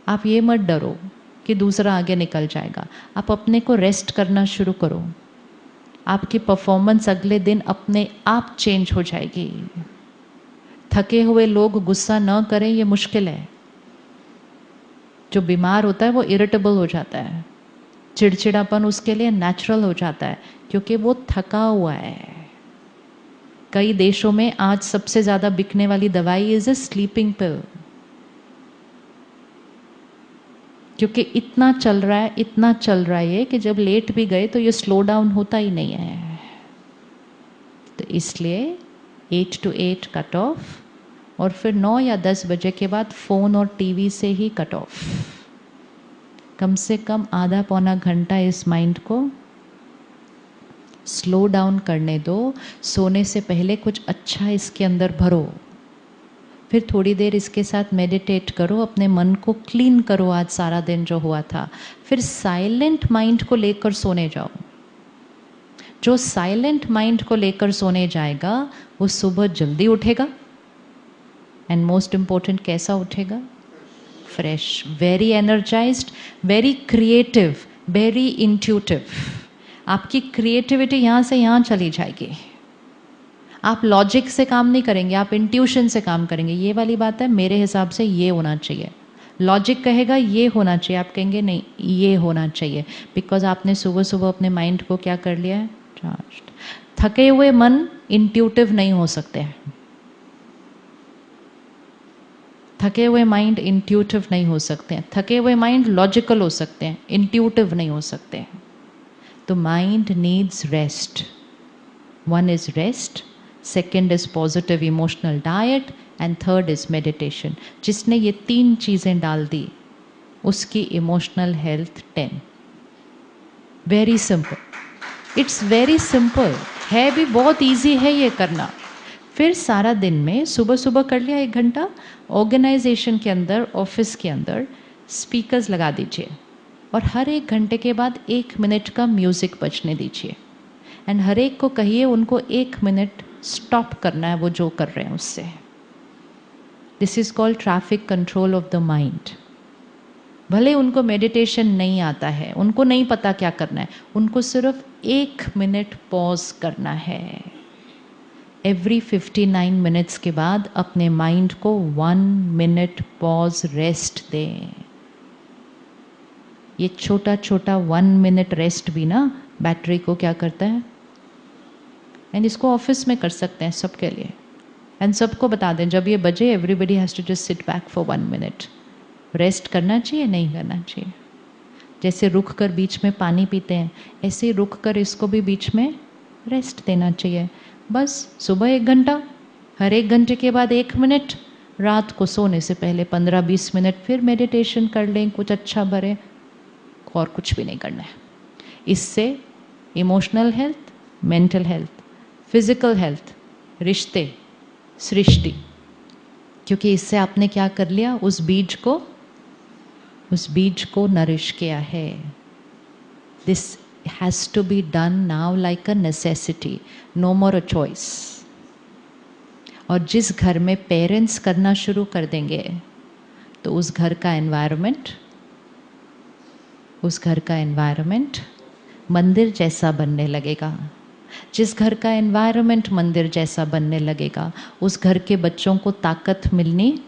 आप ये मत डरो कि दूसरा आगे निकल जाएगा। आप अपने को रेस्ट करना शुरू करो, आपकी परफॉर्मेंस अगले दिन अपने आप चेंज हो जाएगी। थके हुए लोग गुस्सा न करें ये मुश्किल है। जो बीमार होता है वो इरिटेबल हो जाता है, चिड़चिड़ापन उसके लिए नेचुरल हो जाता है क्योंकि वो थका हुआ है। कई देशों में आज सबसे ज़्यादा बिकने वाली दवाई इज अ स्लीपिंग पिल, क्योंकि इतना चल रहा है ये कि जब लेट भी गए तो ये स्लो डाउन होता ही नहीं है। तो इसलिए 8 to 8 कट ऑफ, और फिर 9 या 10 बजे के बाद फ़ोन और टीवी से ही कट ऑफ। कम से कम आधा पौना घंटा इस माइंड को स्लो डाउन करने दो। सोने से पहले कुछ अच्छा इसके अंदर भरो, फिर थोड़ी देर इसके साथ मेडिटेट करो, अपने मन को क्लीन करो आज सारा दिन जो हुआ था। फिर साइलेंट माइंड को लेकर सोने जाओ। जो साइलेंट माइंड को लेकर सोने जाएगा वो सुबह जल्दी उठेगा, एंड मोस्ट इम्पोर्टेंट कैसा उठेगा? Fresh, very energised, very creative, very intuitive. आपकी क्रिएटिविटी यहाँ से यहाँ चली जाएगी। आप लॉजिक से काम नहीं करेंगे, आप इंट्यूशन से काम करेंगे। ये वाली बात है, मेरे हिसाब से ये होना चाहिए। लॉजिक कहेगा ये होना चाहिए, आप कहेंगे नहीं ये होना चाहिए, बिकॉज आपने सुबह सुबह अपने माइंड को क्या कर लिया है? चार्ज्ड। थके हुए मन इंट्यूटिव नहीं हो सकते हैं। थके हुए माइंड इंट्यूटिव नहीं हो सकते हैं। थके हुए माइंड लॉजिकल हो सकते हैं, इंट्यूटिव नहीं हो सकते हैं। तो mind needs rest. One is rest, second is positive emotional diet, and third is meditation. जिसने ये 3 चीज़ें डाल दी उसकी emotional health 10। Very simple, it's very simple है, भी बहुत ईजी है ये करना। फिर सारा दिन में सुबह सुबह कर लिया 1 घंटा, ऑर्गेनाइजेशन के अंदर, ऑफिस के अंदर स्पीकर्स लगा दीजिए, और हर 1 घंटे के बाद 1 मिनट का म्यूज़िक बजने दीजिए, एंड हर एक को कहिए उनको 1 मिनट स्टॉप करना है वो जो कर रहे हैं उससे। This is called traffic control of the mind. भले उनको मेडिटेशन नहीं आता है, उनको नहीं पता क्या करना है, उनको सिर्फ 1 मिनट पॉज करना है। एवरी 59 मिनट्स के बाद अपने माइंड को 1 मिनट पॉज रेस्ट दें। ये छोटा छोटा 1 मिनट रेस्ट भी ना बैटरी को क्या करता है। एंड इसको ऑफिस में कर सकते हैं सबके लिए, एंड सबको बता दें जब ये बजे everybody has to just sit back for 1 minute. Rest करना चाहिए, नहीं करना चाहिए? जैसे रुक कर बीच में पानी पीते हैं, ऐसे ही रुक कर इसको भी बीच में रेस्ट देना चाहिए। बस सुबह 1 घंटा, हर 1 घंटे के बाद 1 मिनट, रात को सोने से पहले 15-20 मिनट फिर मेडिटेशन कर लें, कुछ अच्छा भरे, और कुछ भी नहीं करना है। इससे emotional health, mental health, physical health, रिश्ते, सृष्टि, क्योंकि इससे आपने क्या कर लिया, उस बीज को नरिश किया है। This has to be done now like a necessity, no more a choice. और जिस घर में पेरेंट्स करना शुरू कर देंगे तो उस घर का एनवायरनमेंट मंदिर जैसा बनने लगेगा। जिस घर का एनवायरनमेंट मंदिर जैसा बनने लगेगा उस घर के बच्चों को ताकत मिलनी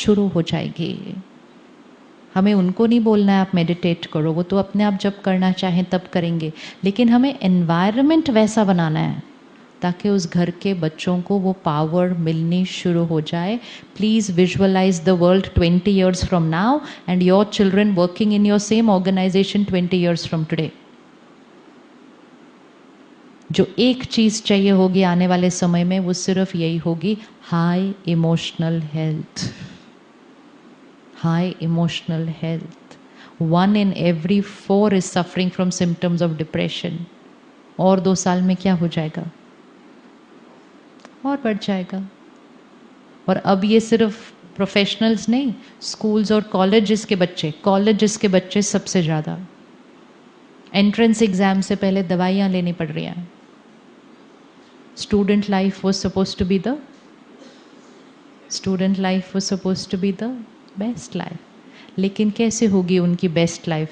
शुरू हो जाएगी। हमें उनको नहीं बोलना है आप मेडिटेट करो, वो तो अपने आप जब करना चाहें तब करेंगे, लेकिन हमें एनवायरनमेंट वैसा बनाना है ताकि उस घर के बच्चों को वो पावर मिलनी शुरू हो जाए। Please visualise the world 20 years from now and your children working in your same organization 20 years from today. जो एक चीज़ चाहिए होगी आने वाले समय में वो सिर्फ यही होगी, high emotional health. High emotional health. 1 in every 4 is suffering from symptoms of depression. और 2 साल में क्या हो जाएगा? और बढ़ जाएगा। और अब ये सिर्फ प्रोफेशनल्स नहीं, स्कूल्स और कॉलेजेस के बच्चे सबसे ज़्यादा। एंट्रेंस एग्ज़ाम से पहले दवाइयाँ लेनी पड़ रही हैं। Student life was supposed to be the best life. लेकिन कैसे होगी उनकी बेस्ट लाइफ?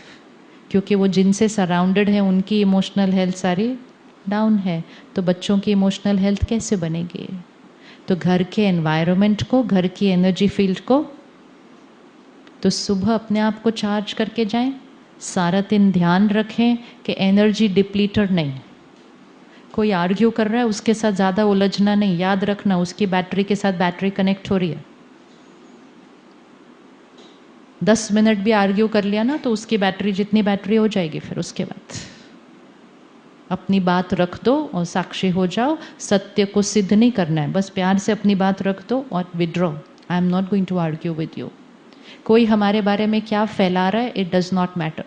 क्योंकि वो जिनसे सराउंडेड है उनकी इमोशनल हेल्थ सारी डाउन है, तो बच्चों की इमोशनल हेल्थ कैसे बनेगी? तो घर के एनवायरनमेंट को, घर की एनर्जी फील्ड को, तो सुबह अपने आप को चार्ज करके जाएं। सारा दिन ध्यान रखें कि एनर्जी डिप्लीटर नहीं। कोई आर्ग्यू कर रहा है उसके साथ ज़्यादा उलझना नहीं, याद रखना उसकी बैटरी के साथ बैटरी कनेक्ट हो रही है। 10 मिनट भी आर्ग्यू कर लिया ना तो उसकी बैटरी जितनी बैटरी हो जाएगी। फिर उसके बाद अपनी बात रख दो और साक्षी हो जाओ। सत्य को सिद्ध नहीं करना है, बस प्यार से अपनी बात रख दो और withdraw. I am not going to argue with you. कोई हमारे बारे में क्या फैला रहा है, इट डज नॉट मैटर।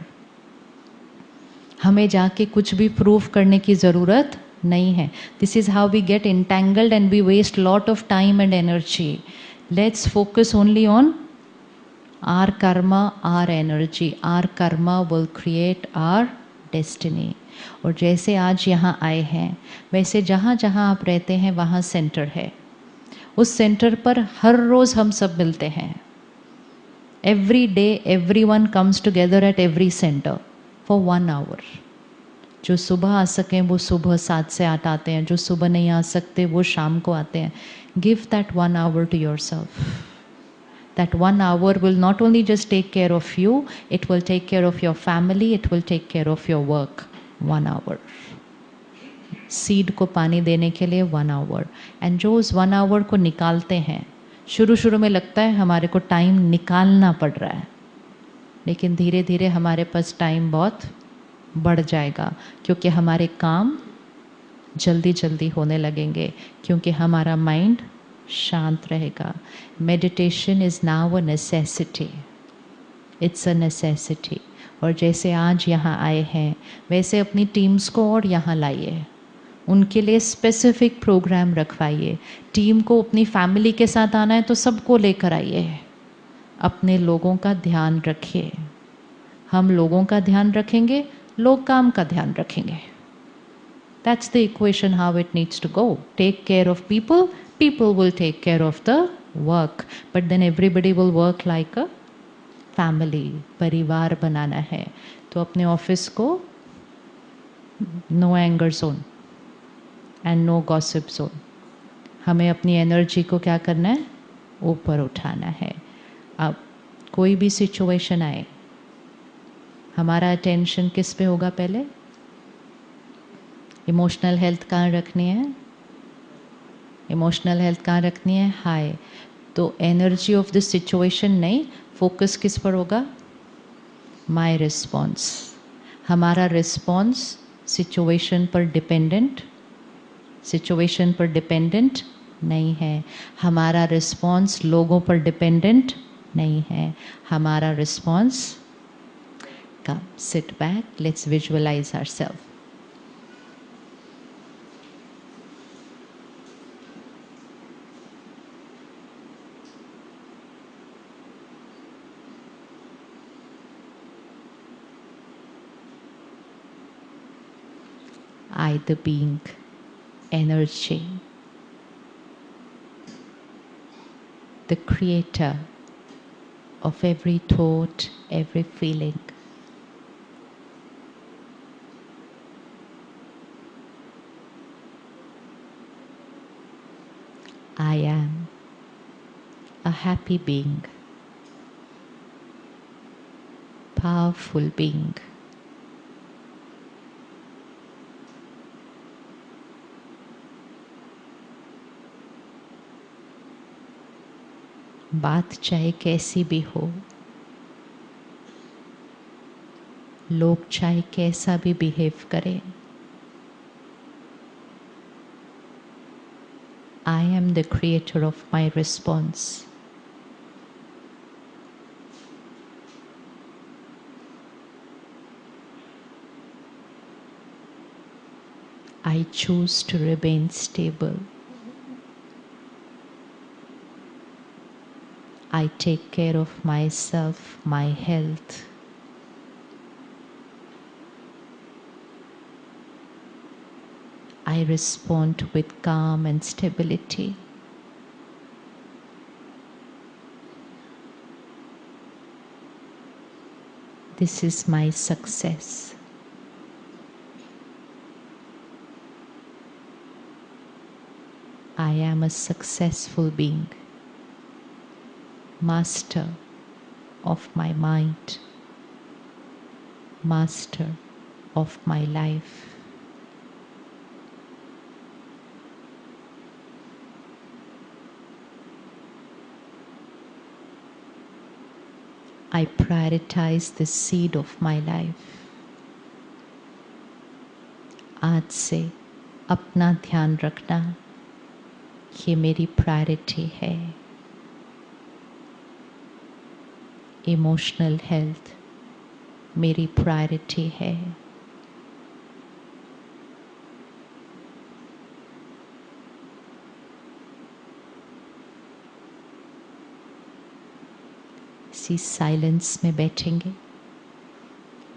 हमें जाके कुछ भी प्रूव करने की ज़रूरत नहीं है। This is how we get entangled and we waste lot of time and energy. Let's focus only on our karma, our energy. Our karma will create our destiny. और जैसे आज यहाँ आए हैं वैसे जहाँ जहाँ आप रहते हैं वहाँ सेंटर है। उस सेंटर पर हर रोज़ हम सब मिलते हैं। Every day everyone comes together at every center for 1 hour. जो सुबह आ सकें वो सुबह 7 से 8 आते हैं, जो सुबह नहीं आ सकते वो शाम को आते हैं। Give that 1 hour to yourself. That 1 hour will not only just take care of you, it will take care of your family, it will take care of your work. 1 hour. Seed को पानी देने के लिए 1 hour. And जो उस 1 hour को निकालते हैं, शुरू शुरू में लगता है हमारे को टाइम निकालना पड़ रहा है, लेकिन धीरे धीरे हमारे पास टाइम बहुत बढ़ जाएगा क्योंकि हमारे काम जल्दी जल्दी होने लगेंगे, क्योंकि हमारा माइंड शांत रहेगा। Meditation is now a necessity, it's a necessity. और जैसे आज यहाँ आए हैं वैसे अपनी टीम्स को और यहाँ लाइए, उनके लिए स्पेसिफिक प्रोग्राम रखवाइए। टीम को अपनी फैमिली के साथ आना है तो सबको लेकर आइए। अपने लोगों का ध्यान रखिए। हम लोगों का ध्यान रखेंगे, लोग काम का ध्यान रखेंगे। That's the equation how it needs to go. Take care of people, people will take care of the work. But then everybody will work like a family. परिवार बनाना है तो अपने ऑफिस को no anger zone and no gossip zone. हमें अपनी energy को क्या करना है, ऊपर उठाना है। अब कोई भी सिचुएशन आए, हमारा अटेंशन किस पे होगा? पहले इमोशनल हेल्थ कहाँ रखनी है? इमोशनल हेल्थ कहाँ रखनी है? हाई। तो एनर्जी ऑफ द सिचुएशन नहीं, फोकस किस पर होगा? My response. हमारा रिस्पॉन्स सिचुएशन पर डिपेंडेंट, सिचुएशन पर डिपेंडेंट नहीं है। हमारा रिस्पॉन्स लोगों पर डिपेंडेंट नहीं है। हमारा response, come sit back, let's visualise ourself. I the being, energy, the creator of every thought, every feeling. I am a happy being, powerful being. बात चाहे कैसी भी हो, लोग चाहे कैसा भी बिहेव करें, I am the creator of my response. I choose to remain stable. I take care of myself, my health. I respond with calm and stability. This is my success. I am a successful being, master of my mind, master of my life. I prioritize the seed of my life. आज से अपना ध्यान रखना, ये मेरी priority है. Emotional health मेरी priority है. इसी साइलेंस में बैठेंगे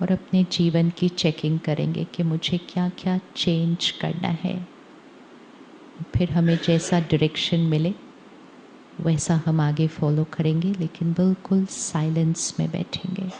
और अपने जीवन की चेकिंग करेंगे कि मुझे क्या क्या चेंज करना है. फिर हमें जैसा डायरेक्शन मिले वैसा हम आगे फॉलो करेंगे, लेकिन बिल्कुल साइलेंस में बैठेंगे.